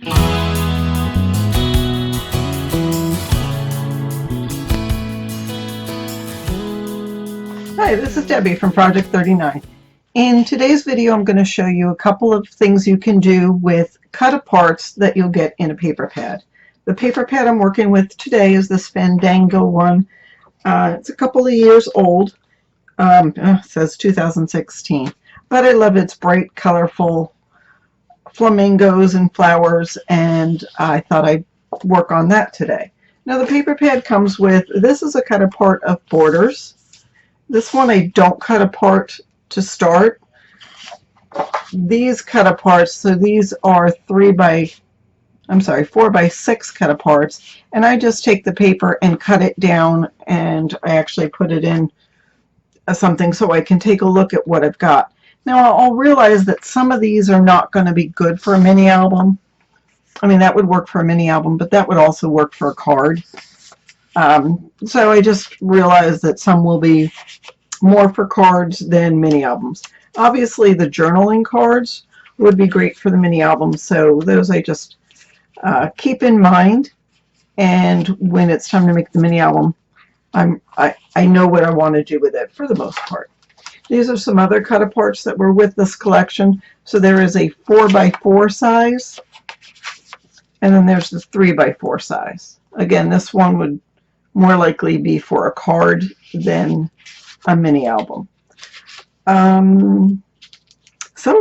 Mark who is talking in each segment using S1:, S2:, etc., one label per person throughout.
S1: Hi, this is Debbie from Project 39. In today's video, I'm going to show you a couple of things you can do with cut-aparts that you'll get in a paper pad. The paper pad I'm working with today is this Fandango one. It's a couple of years old. It says 2016. But I love its bright, colorful flamingos and flowers, and I thought I'd work on that today. Now the paper pad comes with, this is a cut-apart of borders. This one I don't cut apart to start. These cut aparts, so these are 4 by 6 cut aparts, and I just take the paper and cut it down, and I actually put it in something so I can take a look at what I've got. Now I'll realize that some of these are not going to be good for a mini album. I mean, that would work for a mini album, but that would also work for a card. So I just realized that some will be more for cards than mini albums. Obviously the journaling cards would be great for the mini album, so those I just keep in mind, and when it's time to make the mini album, I know what I want to do with it for the most part. These are some other cut aparts that were with this collection. So there is a 4 by 4 size, and then there's the 3 by 4 size. Again, this one would more likely be for a card than a mini album. Some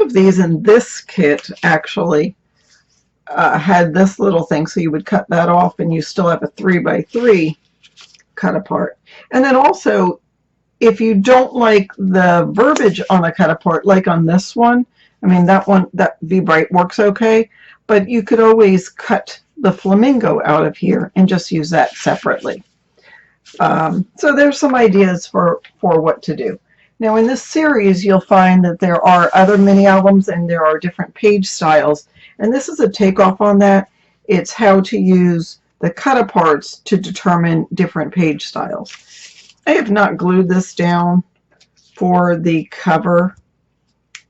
S1: of these in this kit actually had this little thing, so you would cut that off and you still have a 3 by 3 cut apart. And then also, if you don't like the verbiage on a cut apart, like on this one, I mean, that one, that Be Bright works okay, but you could always cut the flamingo out of here and just use that separately. So there's some ideas for what to do. Now in this series you'll find that there are other mini albums and there are different page styles, and this is a takeoff on that. It's how to use the cut aparts to determine different page styles. I have not glued this down for the cover,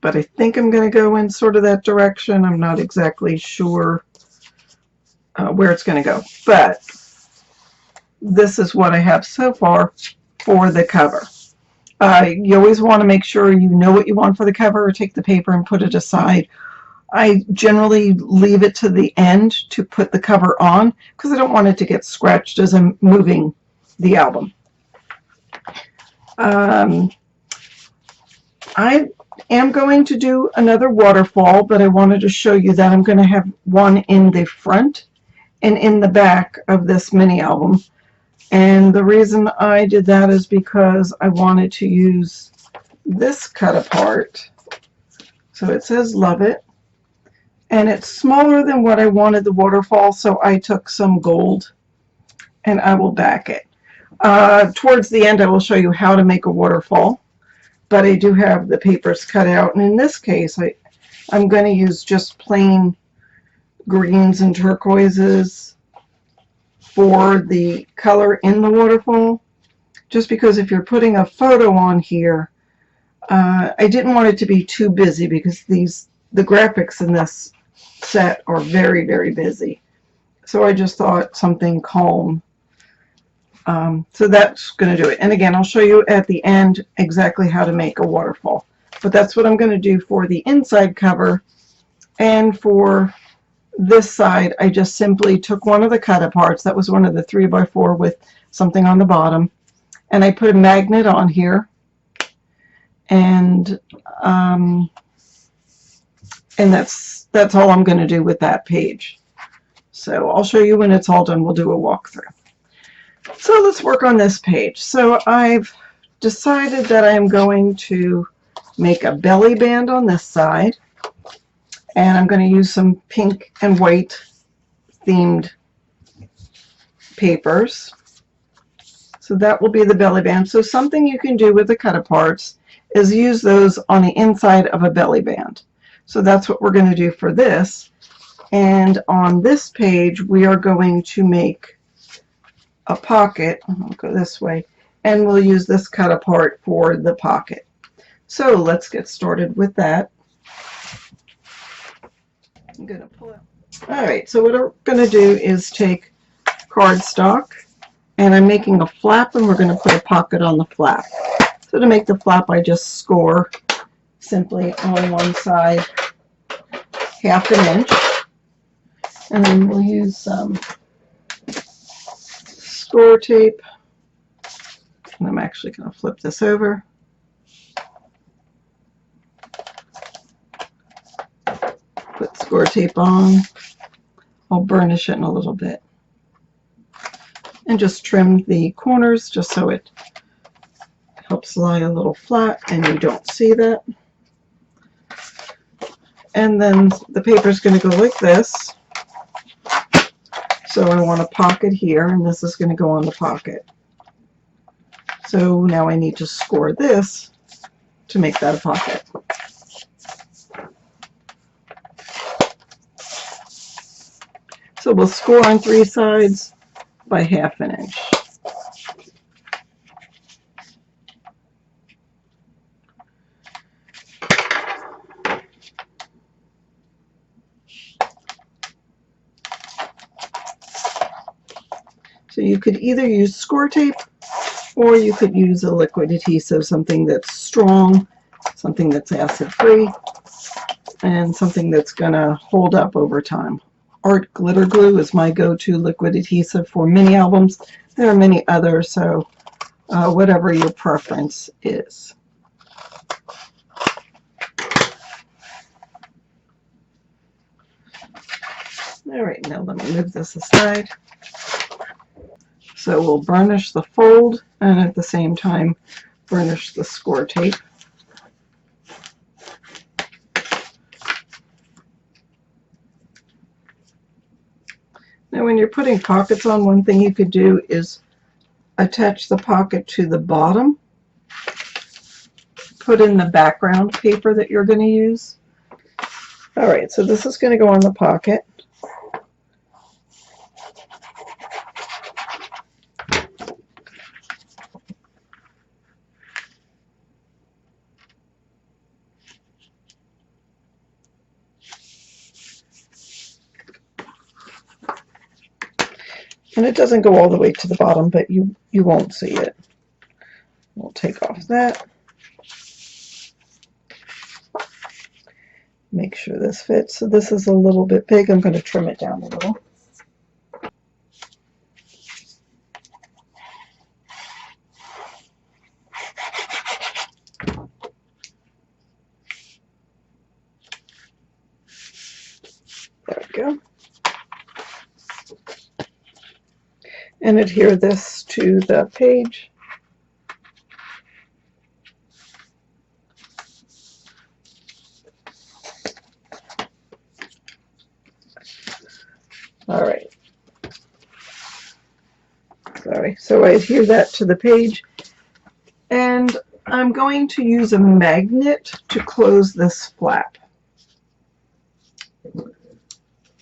S1: but I think I'm going to go in sort of that direction. I'm not exactly sure where it's going to go, but this is what I have so far for the cover. You always want to make sure you know what you want for the cover, or take the paper and put it aside. I generally leave it to the end to put the cover on because I don't want it to get scratched as I'm moving the album. I am going to do another waterfall, but I wanted to show you that I'm going to have one in the front and in the back of this mini album. And the reason I did that is because I wanted to use this cut apart. So it says Love It, and it's smaller than what I wanted the waterfall, so I took some gold and I will back it. Towards the end I will show you how to make a waterfall, but I do have the papers cut out, and in this case I'm going to use just plain greens and turquoises for the color in the waterfall, just because if you're putting a photo on here, I didn't want it to be too busy because the graphics in this set are very, very busy. So I just thought something calm. So that's going to do it. And again, I'll show you at the end exactly how to make a waterfall. But that's what I'm going to do for the inside cover. And for this side, I just simply took one of the cut aparts. That was one of the 3 by 4 with something on the bottom, and I put a magnet on here, and that's all I'm going to do with that page. So I'll show you when it's all done. We'll do a walkthrough. So let's work on this page. So I've decided that I am going to make a belly band on this side, and I'm going to use some pink and white themed papers. So that will be the belly band. So something you can do with the cut aparts is use those on the inside of a belly band. So that's what we're going to do for this. And on this page we are going to make a pocket. I'll go this way, and we'll use this cut apart for the pocket. So let's get started with that. I'm going to pull out Alright, so what we're going to do is take cardstock, and I'm making a flap, and we're going to put a pocket on the flap. So to make the flap, I just score simply on one side 1/2 inch, and then we'll use some score tape, and I'm actually going to flip this over. Put score tape on. I'll burnish it in a little bit. And just trim the corners just so it helps lie a little flat and you don't see that. And then the paper is going to go like this. So I want a pocket here, and this is going to go on the pocket. So now I need to score this to make that a pocket. So we'll score on 3 sides by 1/2 inch. So you could either use score tape, or you could use a liquid adhesive, something that's strong, something that's acid-free, and something that's going to hold up over time. Art glitter glue is my go-to liquid adhesive for mini albums. There are many others, so whatever your preference is. All right, now let me move this aside. So we'll burnish the fold and at the same time burnish the score tape. Now when you're putting pockets on, one thing you could do is attach the pocket to the bottom. Put in the background paper that you're going to use. Alright, so this is going to go on the pocket. And it doesn't go all the way to the bottom, but you won't see it. We'll take off that. Make sure this fits. So this is a little bit big. I'm going to trim it down a little. There we go. And adhere this to the page. All right. Sorry. So I adhere that to the page, and I'm going to use a magnet to close this flap.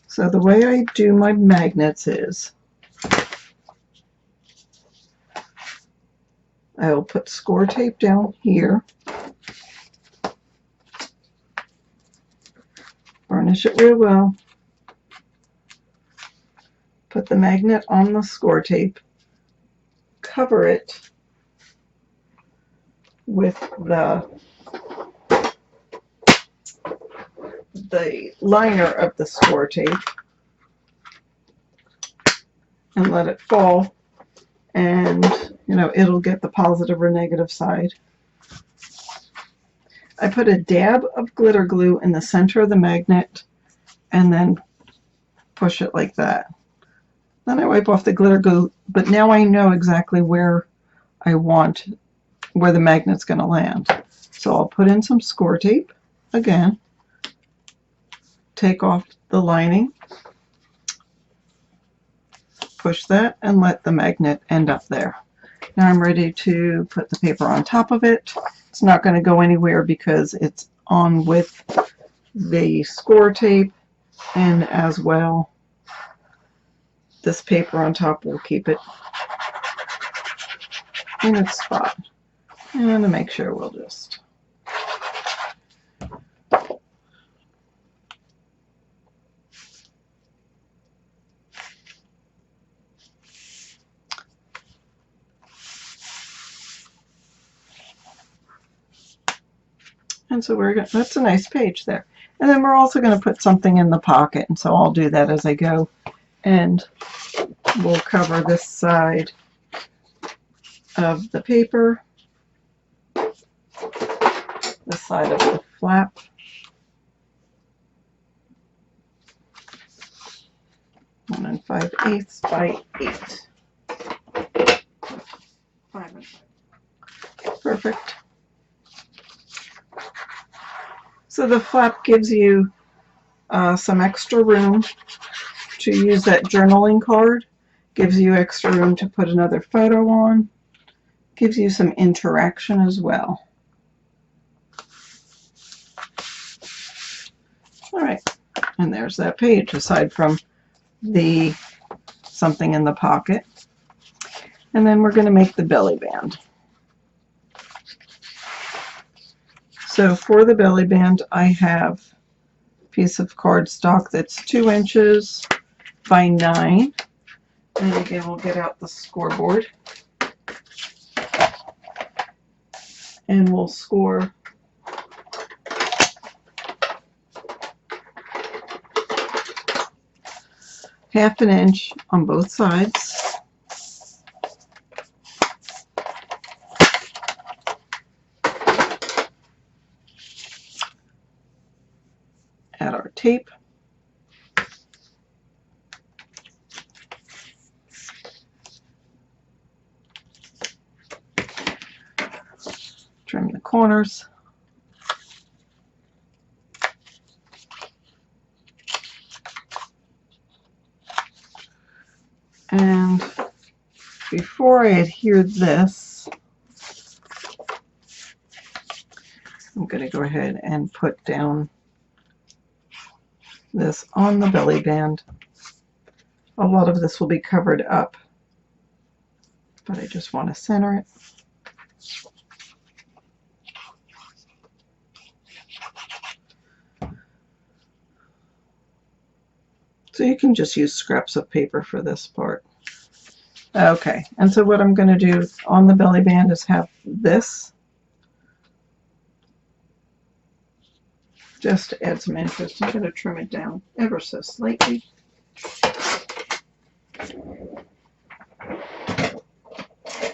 S1: So the way I do my magnets is I will put score tape down here, burnish it real well, put the magnet on the score tape, cover it with the liner of the score tape, and let it fall, and it'll get the positive or negative side. I put a dab of glitter glue in the center of the magnet and then push it like that. Then I wipe off the glitter glue, but now I know exactly where the magnet's going to land. So I'll put in some score tape again, take off the lining, push that, and let the magnet end up there. Now I'm ready to put the paper on top of it. It's not going to go anywhere because it's on with the score tape, and as well this paper on top will keep it in its spot. And to make sure, we'll just And so that's a nice page there. And then we're also going to put something in the pocket, and so I'll do that as I go. And we'll cover this side of the paper, this side of the flap. And then 5/8 by 8. 5 and 5. Perfect. So the flap gives you some extra room to use that journaling card, gives you extra room to put another photo on, gives you some interaction as well. All right, and there's that page aside from the something in the pocket. And then we're going to make the belly band. So for the belly band, I have a piece of cardstock that's 2 inches by 9. And again, we'll get out the scoreboard. And we'll score ½ inch on both sides. Add our tape. Trim the corners. And before I adhere this, I'm going to go ahead and put down this on the belly band. A lot of this will be covered up, but I just want to center it. So you can just use scraps of paper for this part. Okay, and so what I'm going to do on the belly band is have this, just to add some interest. I'm going to trim it down ever so slightly.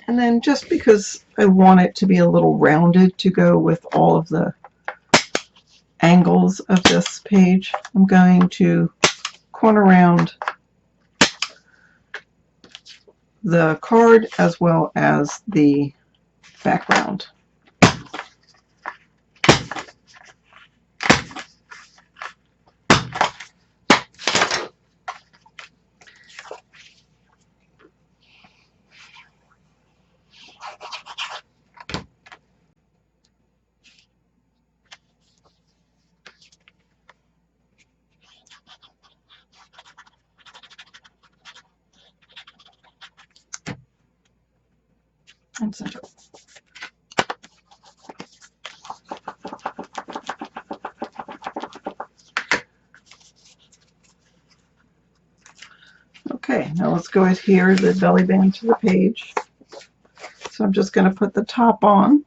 S1: And then just because I want it to be a little rounded to go with all of the angles of this page, I'm going to corner round the card as well as the background. And center. Okay, now let's go adhere the belly band to the page. So I'm just going to put the top on.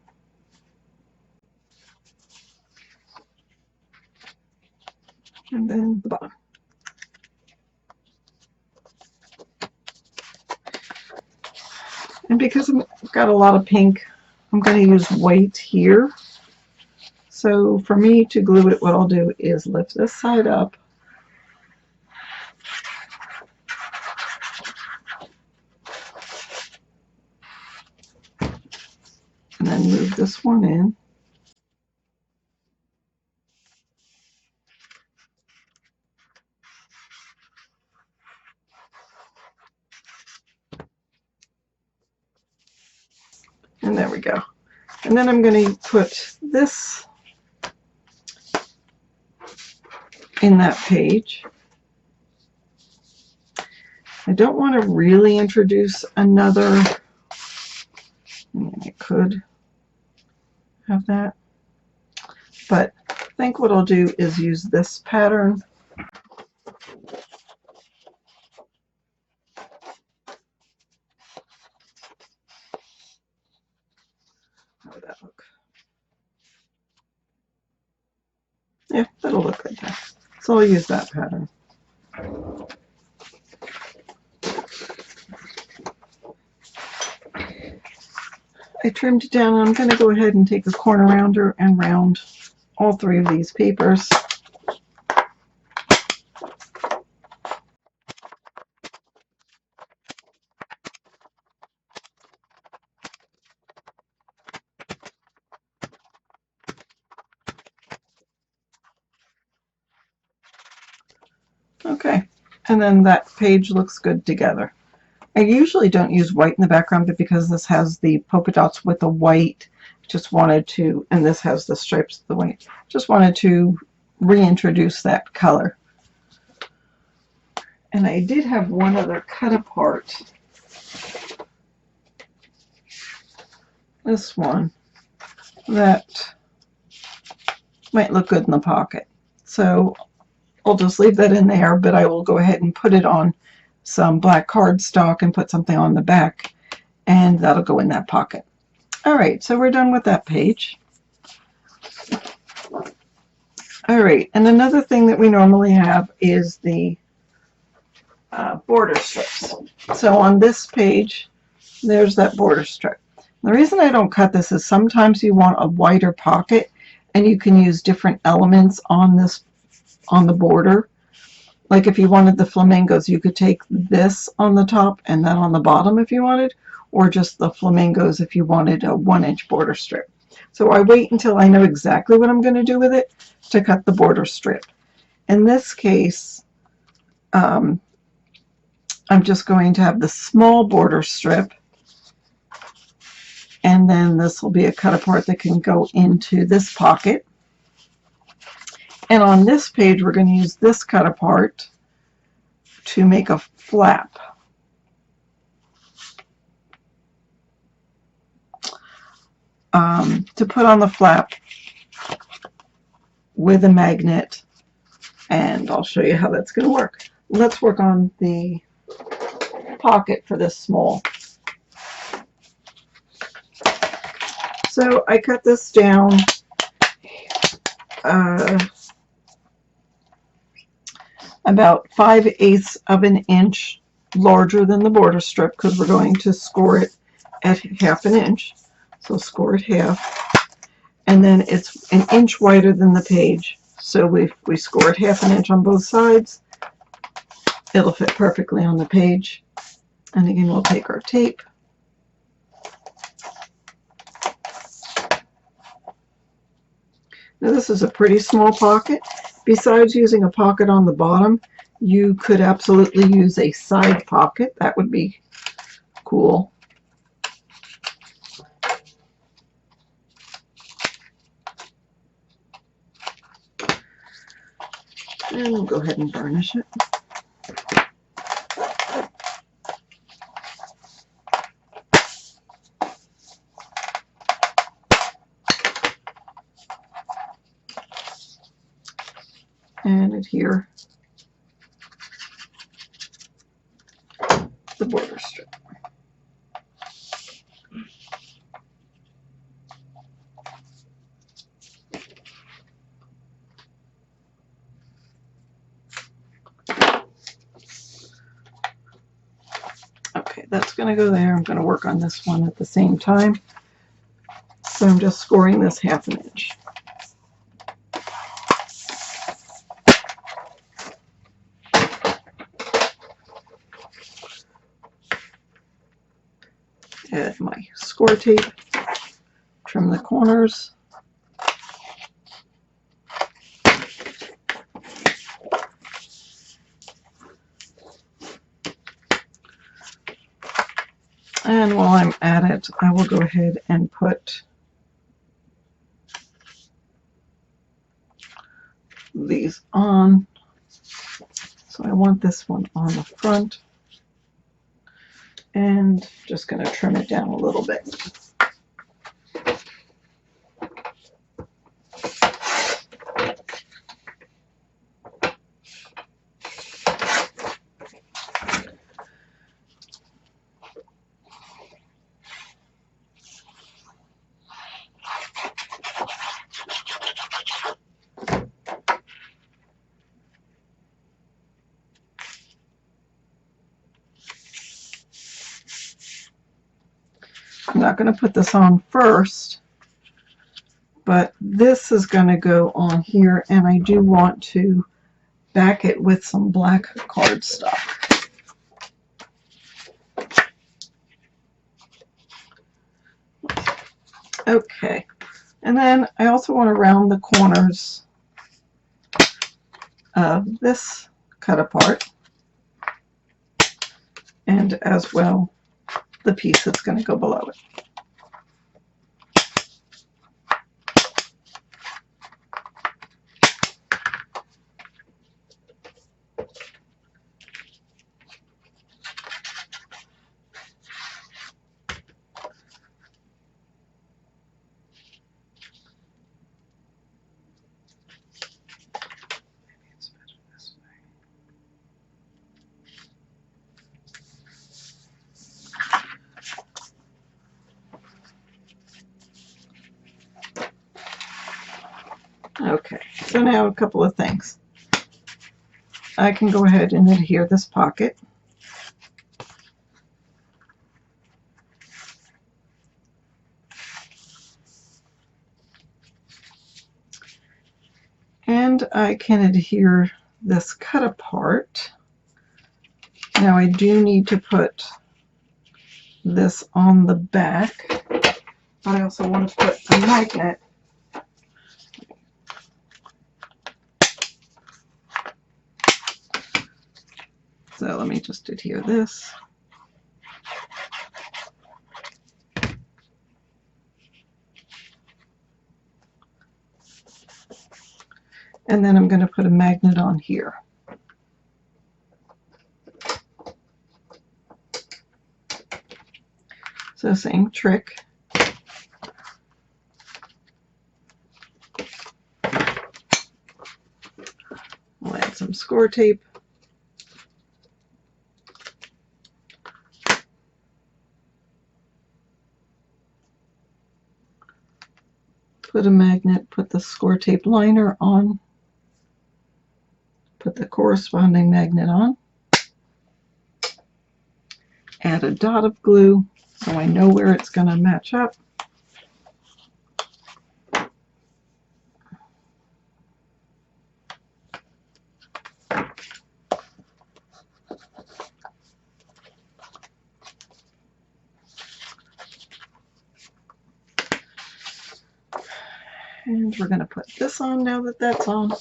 S1: And then the bottom. And because I've got a lot of pink, I'm going to use white here. So for me to glue it, what I'll do is lift this side up. And then move this one in. And there we go. And then I'm going to put this in that page. I don't want to really introduce another, I mean, I could have that, but I think what I'll do is use this pattern. How would that look? So I'll use that pattern. I trimmed it down. I'm going to go ahead and take a corner rounder and round all 3 of these papers. Okay, and then that page looks good together. I usually don't use white in the background, but because this has the polka dots with the white, just wanted to, and this has the stripes of the white, just wanted to reintroduce that color. And I did have one other cut apart. This one that might look good in the pocket. So I'll just leave that in there, but I will go ahead and put it on some black cardstock and put something on the back, and that'll go in that pocket. All right, so we're done with that page. All right, and another thing that we normally have is the border strips. So on this page, there's that border strip. The reason I don't cut this is sometimes you want a wider pocket, and you can use different elements on this, on the border. Like if you wanted the flamingos, you could take this on the top and that on the bottom if you wanted, or just the flamingos if you wanted a 1-inch border strip. So I wait until I know exactly what I'm going to do with it to cut the border strip. In this case, I'm just going to have the small border strip, and then this will be a cut apart that can go into this pocket. And on this page, we're going to use this cut apart to make a flap. To put on the flap with a magnet, and I'll show you how that's going to work. Let's work on the pocket for this small. So I cut this down about 5/8 of an inch larger than the border strip, because we're going to score it at 1/2 inch. So score it half, and then it's an inch wider than the page. So we score it 1/2 inch on both sides. It'll fit perfectly on the page. And again, we'll take our tape. Now this is a pretty small pocket. Besides using a pocket on the bottom, you could absolutely use a side pocket. That would be cool. And we'll go ahead and burnish it. And adhere the border strip. Okay, that's going to go there. I'm going to work on this one at the same time. So I'm just scoring this 1/2 inch. Add my score tape, trim the corners. And while I'm at it, I will go ahead and put these on. So I want this one on the front, and just going to trim it down a little bit. I'm not going to put this on first, but this is going to go on here, and I do want to back it with some black cardstock. Okay, and then I also want to round the corners of this cut apart, and as well the piece that's going to go below it. Okay, so now a couple of things. I can go ahead and adhere this pocket. And I can adhere this cut apart. Now I do need to put this on the back, but I also want to put a magnet. So let me just adhere this. And then I'm going to put a magnet on here. So same trick. I'll add some score tape. Put a magnet, put the score tape liner on, put the corresponding magnet on, add a dot of glue so I know where it's going to match up. And we're going to put this on now that that's on.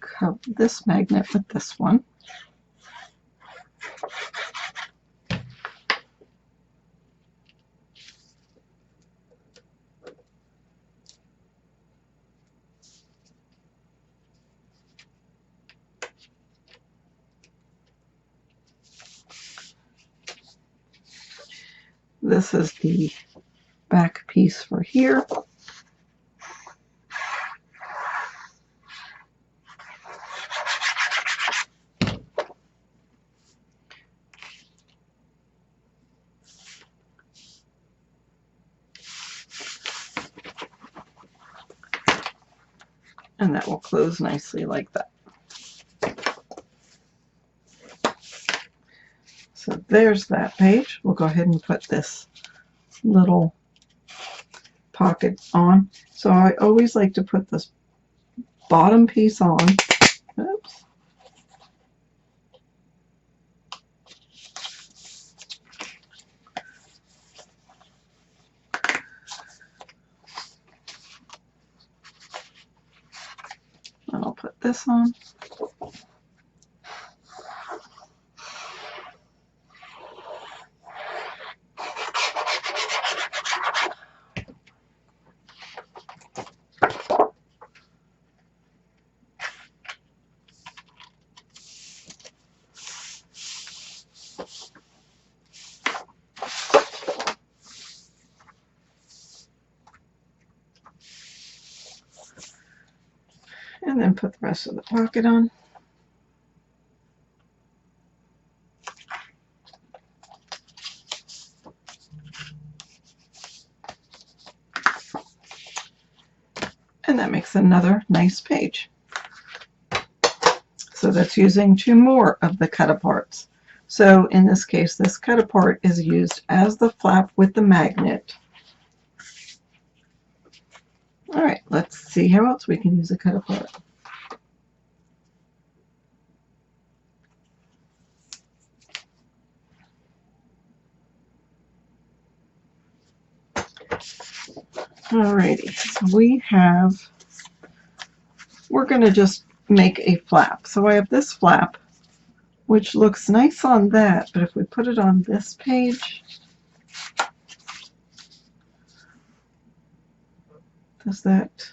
S1: Cover this magnet with this one. This is the back piece for here. And that will close nicely like that. So there's that page. We'll go ahead and put this little pocket on. So I always like to put this bottom piece on. Oops. And I'll put this on. And then put the rest of the pocket on. And that makes another nice page. So that's using 2 more of the cut aparts. So in this case, this cut apart is used as the flap with the magnet. All right, let's see how else we can use a cut apart. Alrighty, so we're going to just make a flap. So I have this flap, which looks nice on that, but if we put it on this page, does that?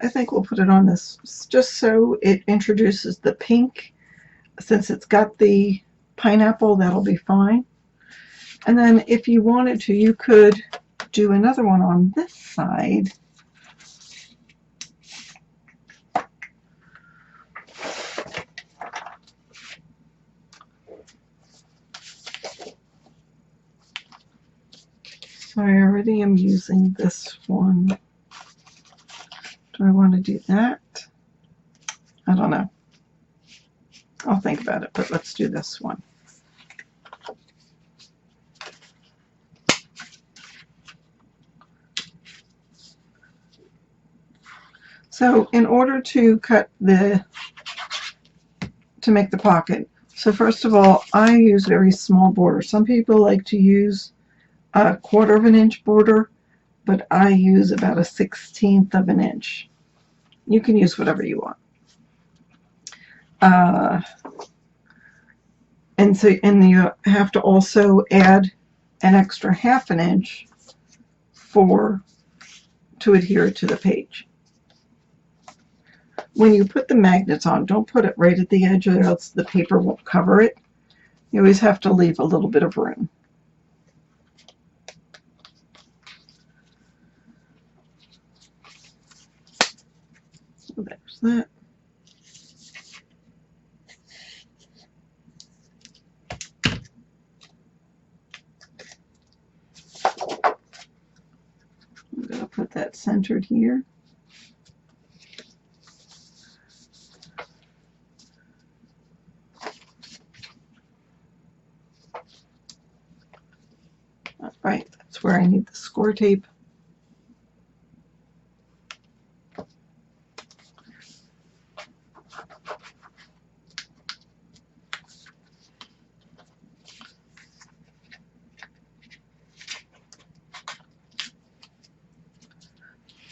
S1: I think we'll put it on this just so it introduces the pink. Since it's got the pineapple, that'll be fine. And then if you wanted to, you could do another one on this side. So I already am using this one. Do I want to do that? I don't know. I'll think about it, but let's do this one. So in order to make the pocket, so first of all, I use very small border. Some people like to use a 1/4 of an inch border, but I use about a 1/16 of an inch. You can use whatever you want. And you have to also add an extra 1/2 inch to adhere to the page. When you put the magnets on, don't put it right at the edge or else the paper won't cover it. You always have to leave a little bit of room. So there's that. I'm going to put that centered here. All right, that's where I need the score tape.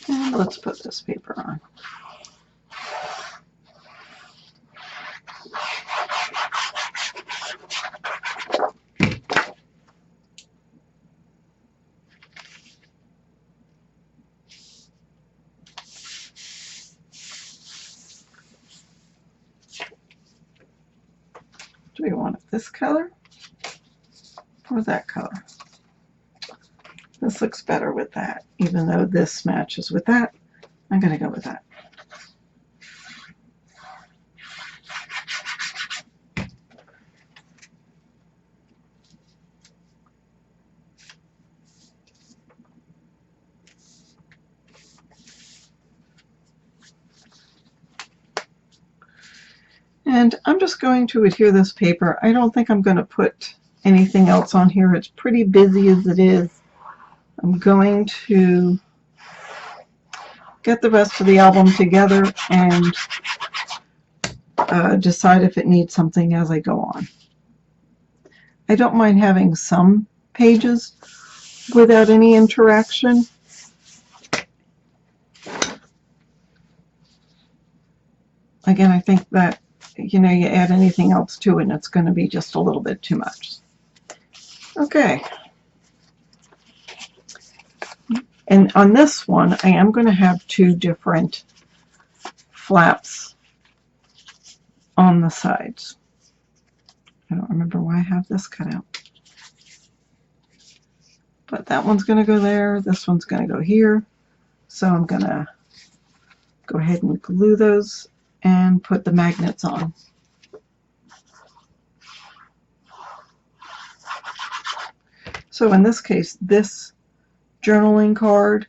S1: And let's put this paper on. Do we want it this color or that color? This looks better with that, even though this matches with that. I'm going to go with that. And I'm just going to adhere this paper. I don't think I'm going to put anything else on here. It's pretty busy as it is. I'm going to get the rest of the album together and decide if it needs something as I go on. I don't mind having some pages without any interaction. Again, I think that, you know, you add anything else to it and it's going to be just a little bit too much. Okay. And on this one, I am going to have two different flaps on the sides. I don't remember why I have this cut out. But that one's going to go there. This one's going to go here. So I'm going to go ahead and glue those and put the magnets on. So in this case, this journaling card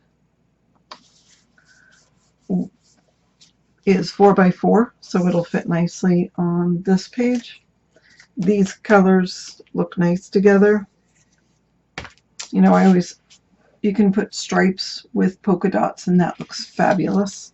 S1: is 4x4, so it'll fit nicely on this page. These colors look nice together. You know, you can put stripes with polka dots and that looks fabulous.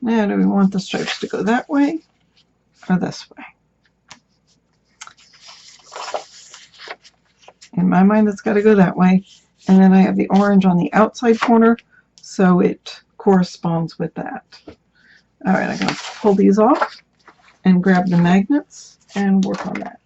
S1: Now, do we want the stripes to go that way or this way? In my mind, it's got to go that way. And then I have the orange on the outside corner, so it corresponds with that. All right, I'm going to pull these off and grab the magnets and work on that.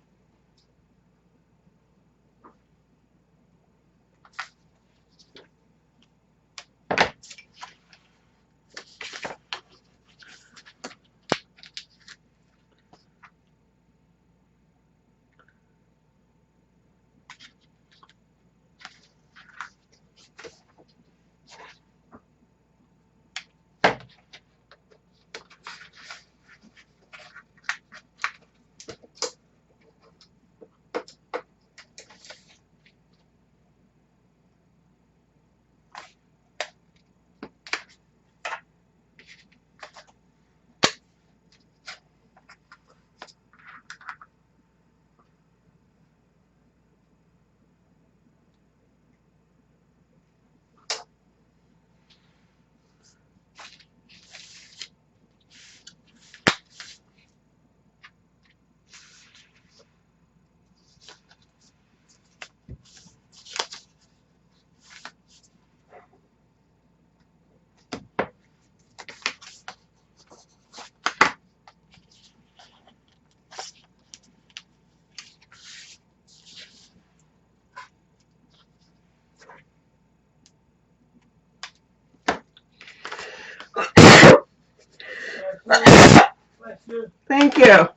S1: Thank you.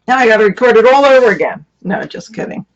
S1: Now I got to record it all over again. No, just kidding.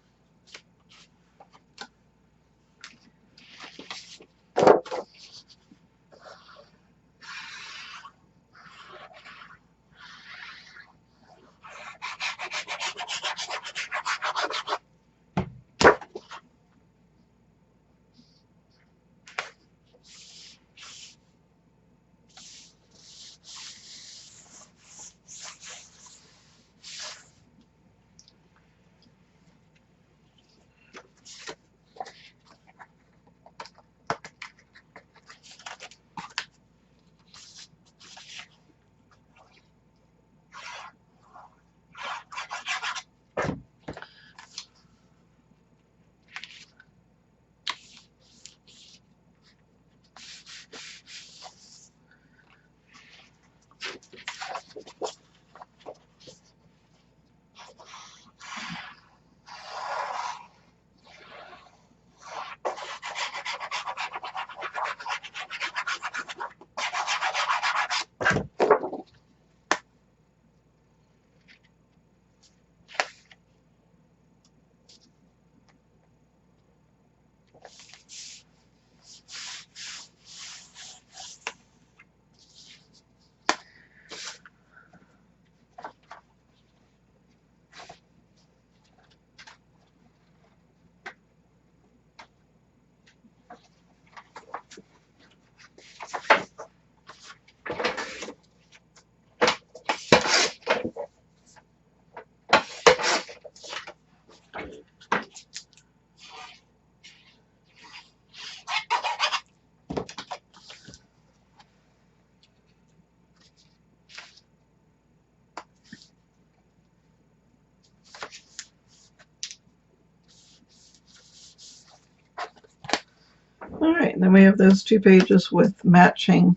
S1: right, and then we have those 2 pages with matching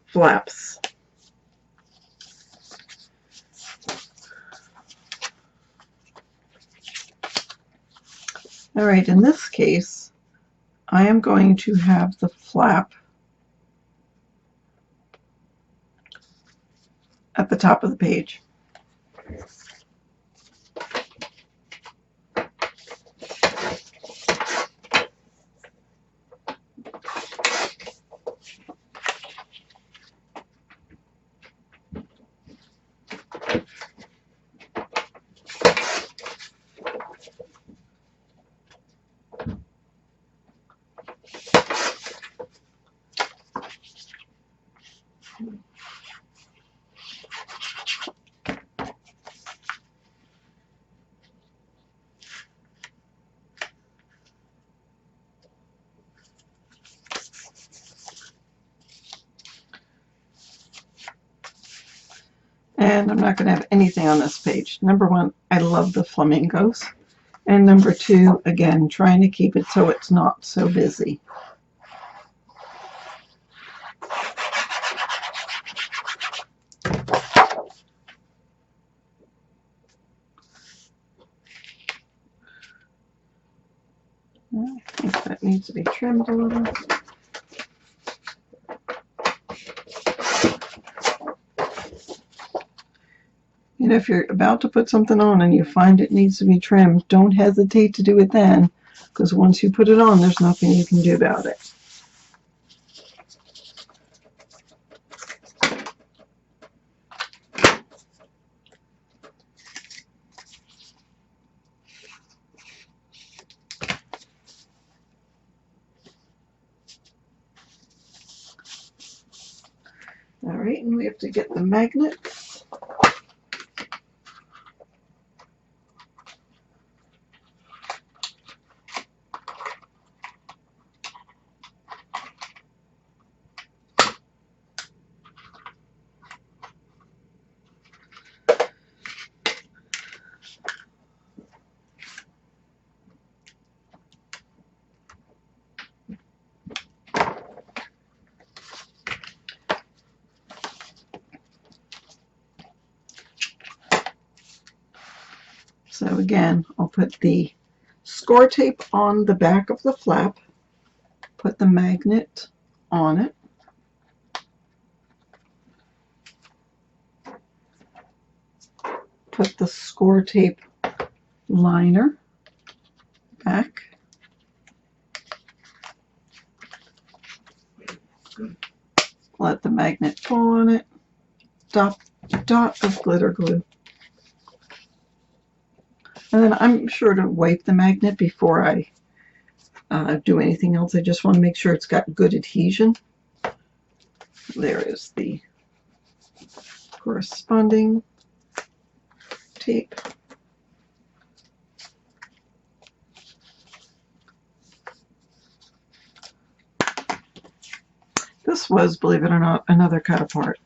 S1: flaps. All right, in this case, I am going to have the flap at the top of the page. And I'm not going to have anything on this page. Number 1, I love the flamingos. And number 2, again, trying to keep it so it's not so busy. I think that needs to be trimmed a little. You know, if you're about to put something on and you find it needs to be trimmed, don't hesitate to do it then, because once you put it on, there's nothing you can do about it. All right, and we have to get the magnets. So again, I'll put the score tape on the back of the flap, put the magnet on it, put the score tape liner back, let the magnet fall on it, dot of glitter glue. And then I'm sure to wipe the magnet before I do anything else. I just want to make sure it's got good adhesion. There is the corresponding tape. This was, believe it or not, another cut apart.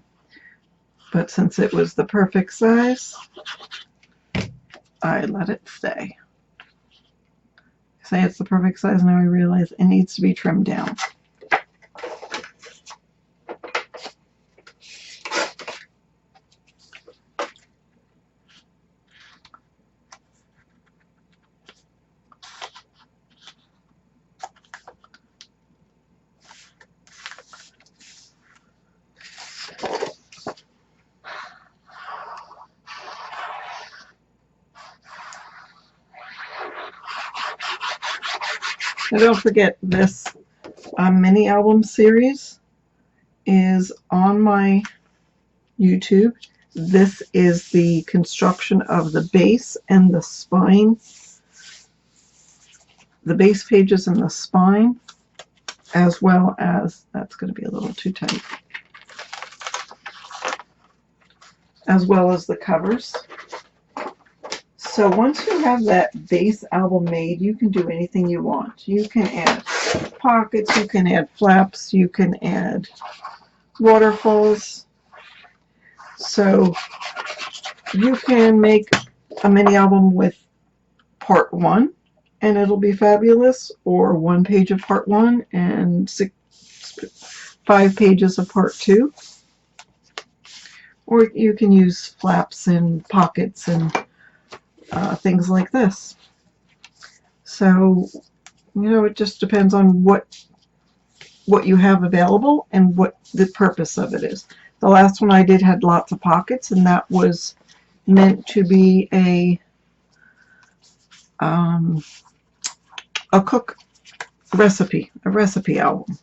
S1: But since it was the perfect size, I let it stay. Say it's the perfect size, now I realize it needs to be trimmed down. Now don't forget, this mini album series is on my YouTube. This is the construction of the base and the spine, the base pages and the spine, as well as, that's going to be a little too tight, as well as the covers. So once you have that base album made, you can do anything you want. You can add pockets, you can add flaps, you can add waterfalls. So you can make a mini album with part 1, and it'll be fabulous, or 1 page of part 1 and 5 pages of part 2. Or you can use flaps and pockets and things like this. So, it just depends on what you have available and what the purpose of it is. The last one I did had lots of pockets, and that was meant to be a cook recipe, a recipe album.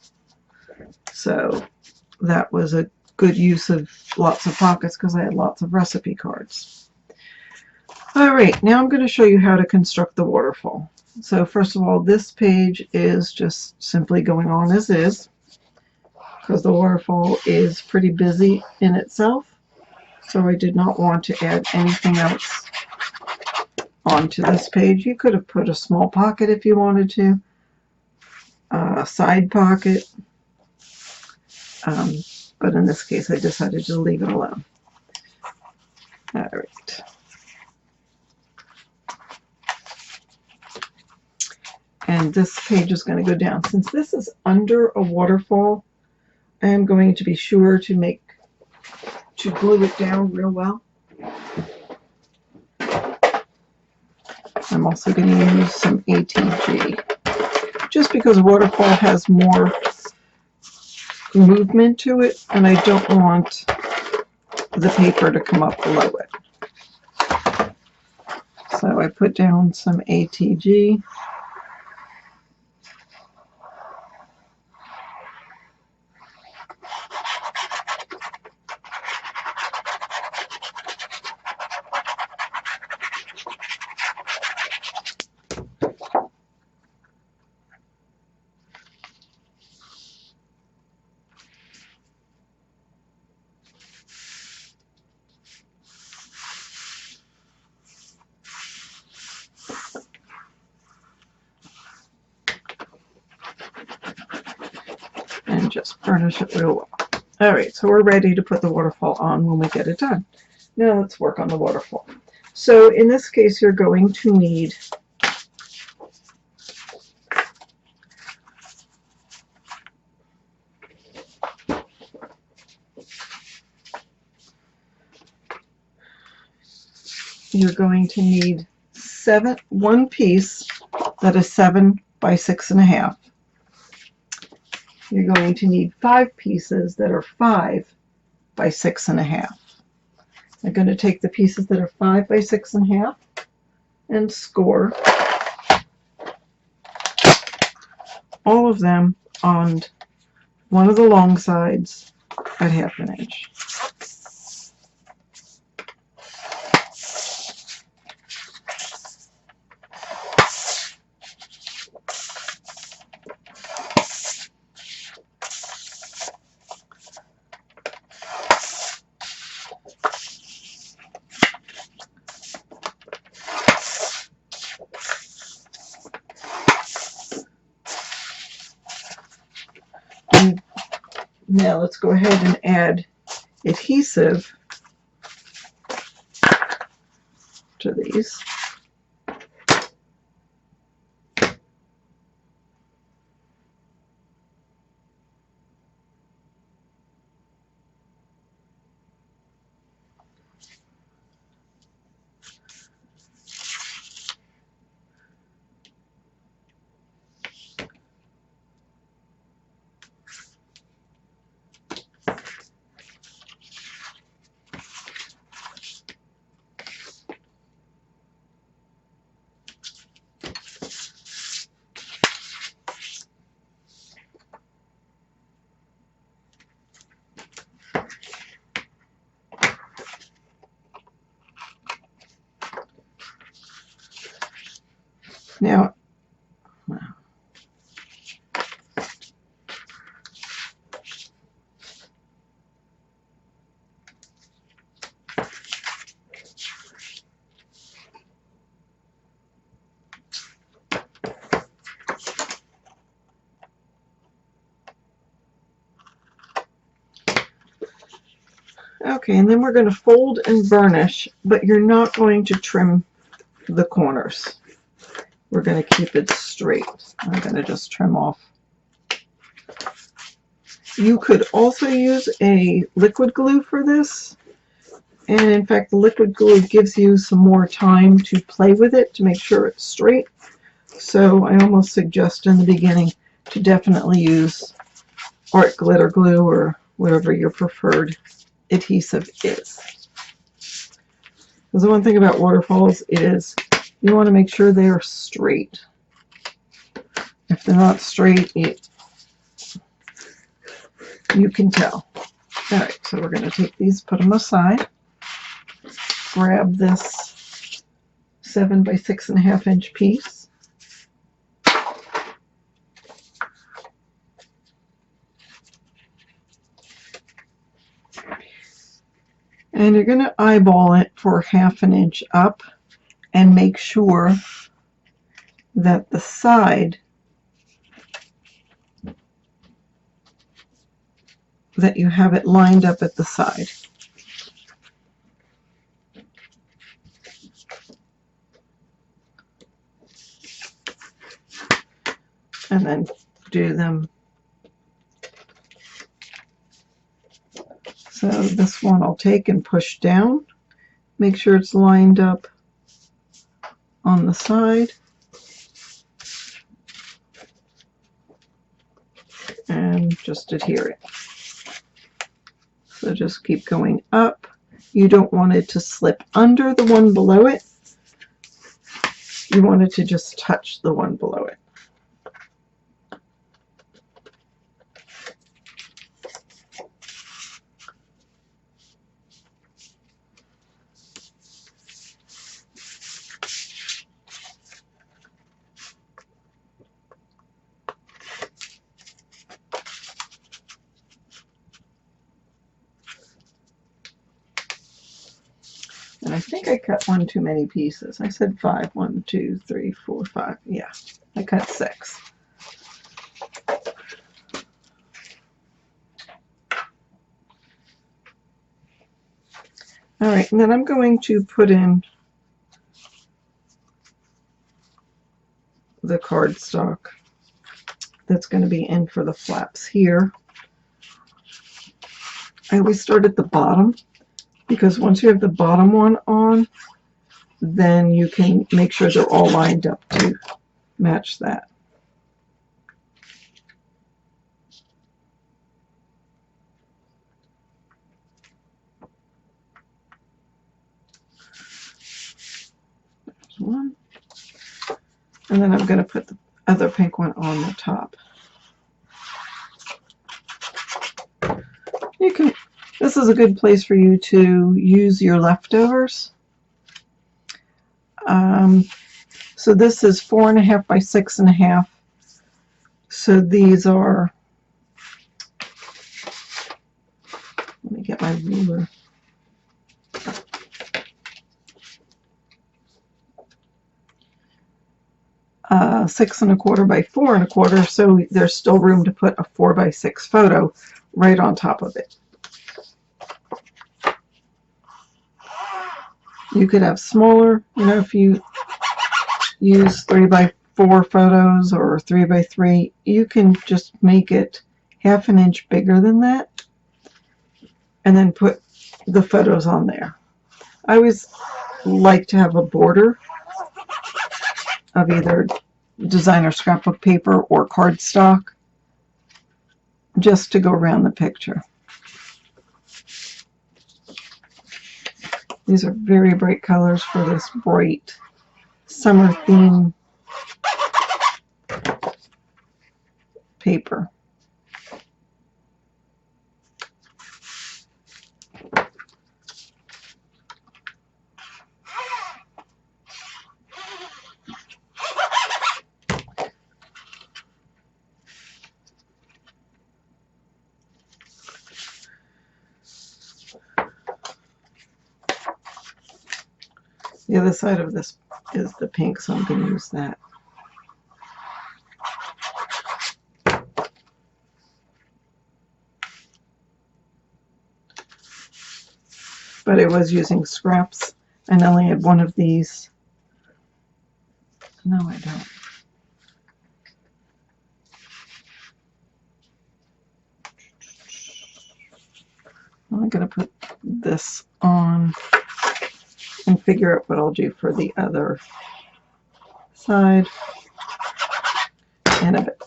S1: So that was a good use of lots of pockets because I had lots of recipe cards. Alright, now I'm going to show you how to construct the waterfall. So first of all, this page is just simply going on as is, because the waterfall is pretty busy in itself, so I did not want to add anything else onto this page. You could have put a small pocket if you wanted to, a side pocket, but in this case I decided to leave it alone. Alright. And this page is going to go down. Since this is under a waterfall, I am going to be sure to glue it down real well. I'm also going to use some ATG, just because waterfall has more movement to it, and I don't want the paper to come up below it. So I put down some ATG. And just burnish it real well. Alright, so we're ready to put the waterfall on when we get it done. Now let's work on the waterfall. So in this case, you're going to need one piece that is 7 by 6.5. You're going to need 5 pieces that are 5 by 6.5. I'm going to take the pieces that are 5 by 6.5 and score all of them on one of the long sides at 1/2 inch. Now let's go ahead and add adhesive to these. Now, okay, and then we're going to fold and burnish, but you're not going to trim the corners. we're going to keep it straight. I'm going to just trim off. You could also use a liquid glue for this. And in fact, the liquid glue gives you some more time to play with it to make sure it's straight. So I almost suggest in the beginning to definitely use art glitter glue or whatever your preferred adhesive is. Because the one thing about waterfalls is you want to make sure they are straight. If they're not straight, you can tell. Alright, so we're going to take these, put them aside. Grab this 7 by 6.5 inch piece. And you're going to eyeball it for 1/2 inch up and make sure that the side that you have it lined up at the side. And then do them. So this one I'll take and push down. Make sure it's lined up on the side. And just adhere it. So just keep going up. You don't want it to slip under the one below it. You want it to just touch the one below it. And I think I cut one too many pieces. I said 5. 1, 2, 3, 4, 5. Yeah, I cut 6. All right, and then I'm going to put in the cardstock that's going to be in for the flaps here. I always start at the bottom because once you have the bottom one on, then you can make sure they're all lined up to match that. There's one. And then I'm going to put the other pink one on the top. You can, this is a good place for you to use your leftovers. So this is 4.5 by 6.5. So these are, let me get my ruler. Uh, 6 1/4 by 4 1/4. So there's still room to put a 4 by 6 photo right on top of it. You could have smaller, you know, if you use 3 by 4 photos or 3 by 3, you can just make it 1/2 inch bigger than that and then put the photos on there. I always like to have a border of either designer scrapbook paper or cardstock just to go around the picture. These are very bright colors for this bright summer theme paper. The other side of this is the pink, so I'm going to use that. But I was using scraps and I only had one of these No, I don't. I'm going to put this on and figure out what I'll do for the other side in a bit.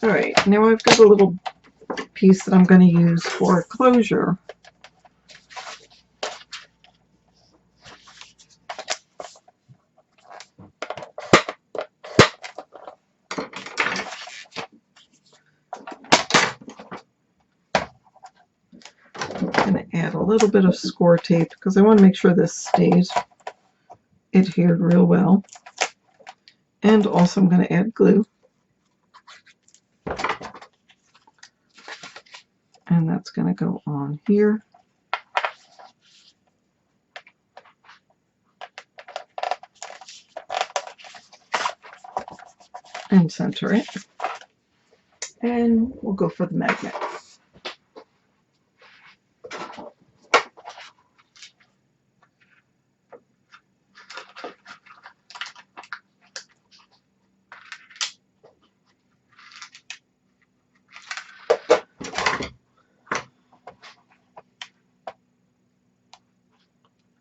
S1: All right, now I've got a little piece that I'm going to use for closure. I'm going to add a little bit of score tape because I want to make sure this stays adhered real well. And also I'm going to add glue. And that's going to go on here. And center it. And we'll go for the magnet.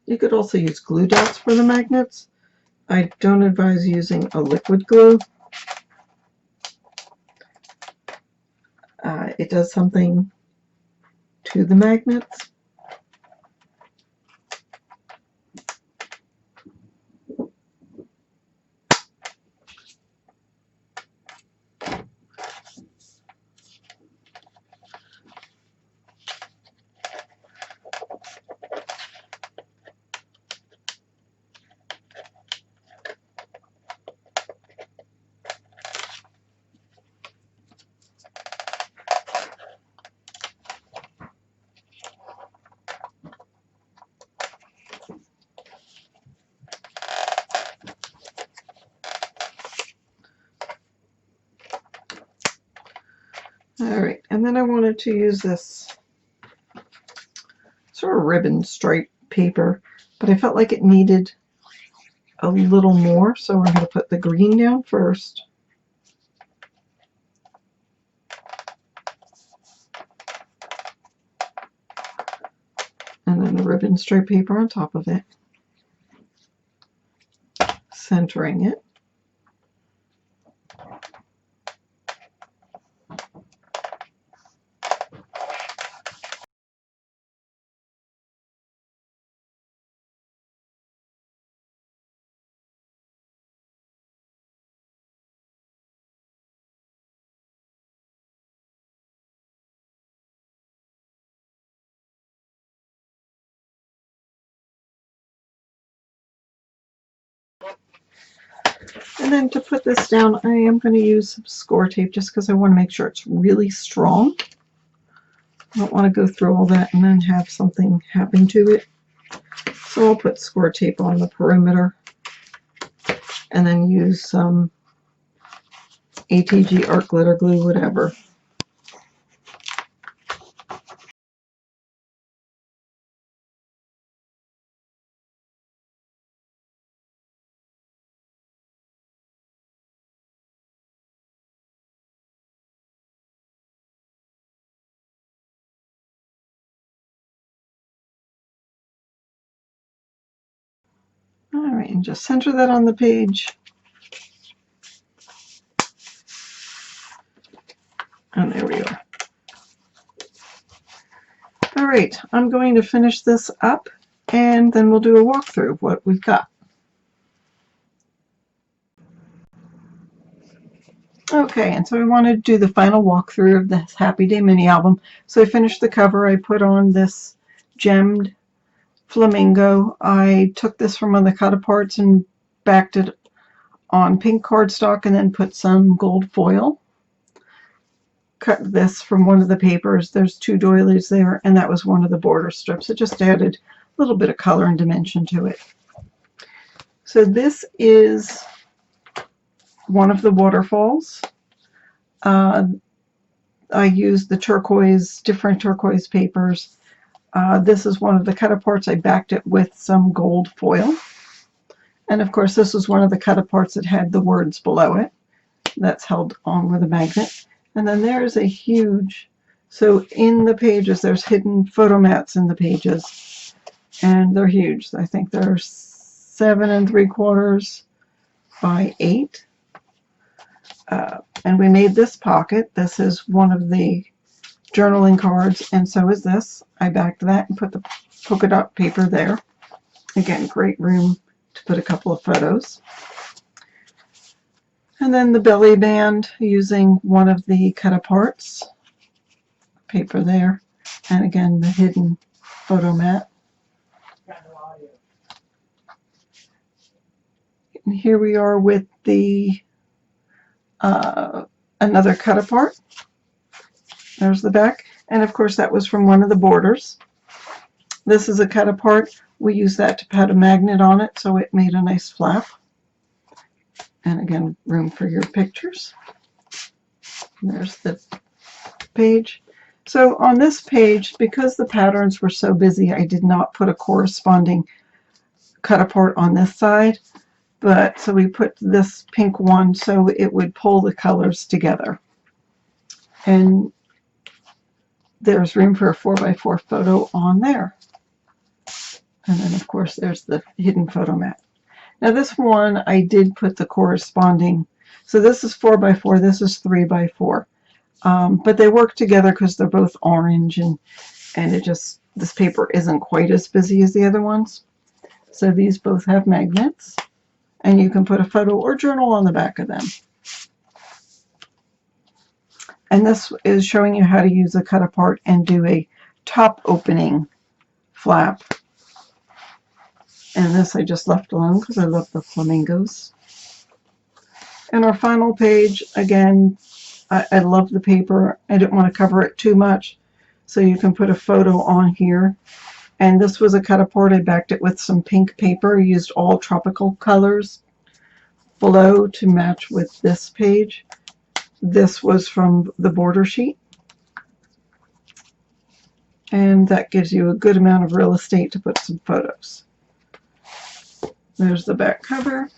S1: You could also use glue dots for the magnets. I don't advise using a liquid glue. It does something to the magnets. Alright, and then I wanted to use this sort of ribbon stripe paper, but I felt like it needed a little more, so we're going to put the green down first. And then the ribbon stripe paper on top of it, centering it. And then to put this down, I am going to use some score tape just because I want to make sure it's really strong. I don't want to go through all that and then have something happen to it. So I'll put score tape on the perimeter and then use some ATG art glitter glue, whatever. Alright, and just center that on the page. And there we are. Alright, I'm going to finish this up and then we'll do a walkthrough of what we've got. Okay, and so I want to do the final walkthrough of this Happy Day mini album. So I finished the cover. I put on this gemmed flamingo. I took this from one of the cut aparts and backed it on pink cardstock and then put some gold foil. Cut this from one of the papers. There's two doilies there, and that was one of the border strips. It just added a little bit of color and dimension to it. So this is one of the waterfalls. I used the turquoise, different turquoise papers. This is one of the cut-aparts. I backed it with some gold foil. And of course, this was one of the cut-aparts that had the words below it. That's held on with a magnet. And then there's a huge, so in the pages, there's hidden photo mats in the pages. And they're huge. I think they're 7 3/4 by 8. And we made this pocket. This is one of the journaling cards, and so is this. I backed that and put the polka dot paper there. Again, great room to put a couple of photos. And then the belly band using one of the cut-aparts. Paper there. And again, the hidden photo mat. And here we are with the another cut-apart. There's the back. And of course, that was from one of the borders. This is a cut-apart. We used that to put a magnet on it, so it made a nice flap. And again, room for your pictures. There's the page. So on this page, because the patterns were so busy, I did not put a corresponding cut-apart on this side. But so we put this pink one so it would pull the colors together. And there's room for a 4x4 photo on there. And then of course there's the hidden photo mat. Now this one I did put the corresponding, so this is 4x4, this is 3x4. But they work together because they're both orange, and it just, this paper isn't quite as busy as the other ones. So these both have magnets, and you can put a photo or journal on the back of them. And this is showing you how to use a cut-apart and do a top opening flap. And this I just left alone because I love the flamingos. And our final page, again, I love the paper. I didn't want to cover it too much, so you can put a photo on here. And this was a cut-apart. I backed it with some pink paper. I used all tropical colors below to match with this page. This was from the border sheet. And that gives you a good amount of real estate to put some photos. There's the back cover.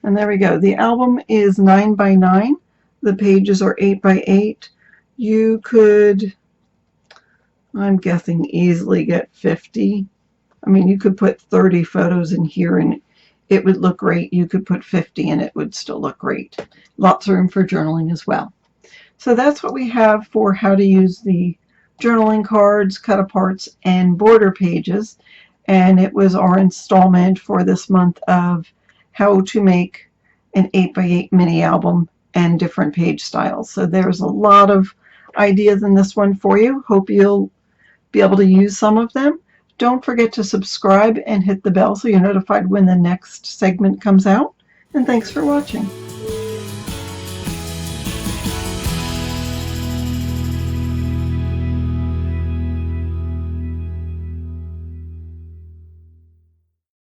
S1: And there we go. The album is 9x9. The pages are 8x8. You could, I'm guessing, easily get 50. I mean, you could put 30 photos in here and it would look great. You could put 50 and it would still look great. Lots of room for journaling as well. So that's what we have for how to use the journaling cards, cut-aparts, and border pages. And it was our installment for this month of how to make an 8x8 mini album and different page styles. So there's a lot of ideas in this one for you. Hope you'll be able to use some of them. Don't forget to subscribe and hit the bell so you're notified when the next segment comes out. And thanks for watching.